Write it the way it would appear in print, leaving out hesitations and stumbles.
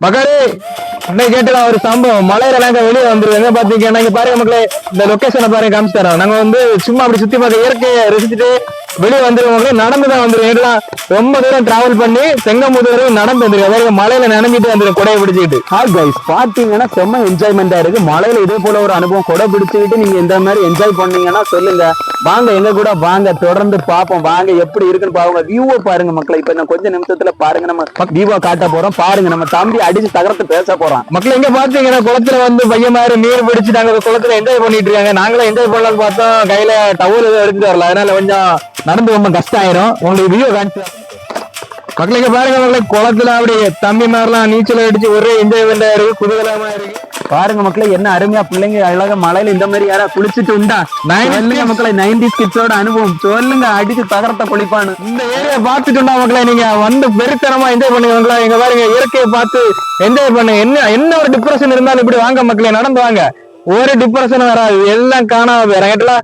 மக்களே இன்னைக்கு கேட்டுலாம் ஒரு சம்பவம் மலையில நாங்க வெளியே வந்துருவாங்க பாத்தீங்கன்னா இங்க பாருங்க மக்களே இந்த லொகேஷனை பாருங்க காமிச்சு தரோம் நாங்க வந்து சும்மா அப்படி சுத்தி பார்க்க இயற்கையை ரசிச்சுட்டு வெளியே வந்துருவாங்க நடந்துதான் வந்துருவோம் எல்லாம் ரொம்ப தூரம் டிராவல் பண்ணி செங்கமுது நடந்து வந்துருக்கோம் மலையில நனைஞ்சிட்டு வந்துடும் கொடையை பிடிச்சிட்டு. ஹாய் கைஸ், பாத்தீங்கன்னா செம்ம என்ஜாய்மெண்டா இருக்கு. மலையில இதே போல ஒரு அனுபவம் கொடை பிடிச்சிக்கிட்டு நீங்க இந்த மாதிரி என்ஜாய் பண்ணீங்கன்னா சொல்லுங்க. வாங்க எங்க கூட வாங்க, தொடர்ந்து பார்ப்போம். வாங்க எப்படி இருக்குன்னு பாருங்க, வியூவை பாருங்க மக்களை. இப்ப நான் கொஞ்ச நிமிஷத்துல பாருங்க நம்ம வியூவை காட்ட போறோம். பாருங்க நம்ம தம்பி அடிச்சு தகரத்து பேச போறோம். மக்கள் எங்க பாத்தீங்கன்னா குளத்துல வந்து பையன் மாதிரி நீர் பிடிச்சு நாங்க குளத்துல என்ஜாய் பண்ணிட்டு இருக்காங்க. நாங்களும் என்ஜாய் பண்ணலாம்னு பார்த்தோம், கையில டவுல் எடுத்துட்டு வரல, அதனால கொஞ்சம் நடந்து ரொம்ப கஷ்டம் ஆயிரும். உங்களுக்கு வீடியோ காமிச்சு மக்களுக்கு பாருங்க மக்களே, குளத்துல அப்படி தம்பி மாதிரிலாம் நீச்சல் அடிச்சு ஒரே என்ஜாய்மெண்டா இருக்கு, குதூகலமா இருக்கு. பாருங்க மக்களே, என்ன அருமையா பிள்ளைங்க அழகா மலையில இந்த மாதிரி யாரா குளிச்சுட்டு உண்டா? சொல்லுங்க மக்களே, 90s கிட்ஸோட அனுபவம் சொல்லுங்க. அடிச்சு தகரத்தை குளிப்பானு இந்த ஏரியா பாத்துட்டோம்னா மக்களே நீங்க வந்து பெருத்தனமா என்ஜாய் பண்ணுங்க. எங்க பாருங்க இயற்கையை பார்த்து என்ஜாய் பண்ணுங்க. என்ன ஒரு டிப்ரெஷன் இருந்தாலும் இப்படி வாங்க மக்களே, நடந்து வாங்க, ஒரு டிப்ரெஷன் வராது, எல்லாம் காணாம போயிடும்.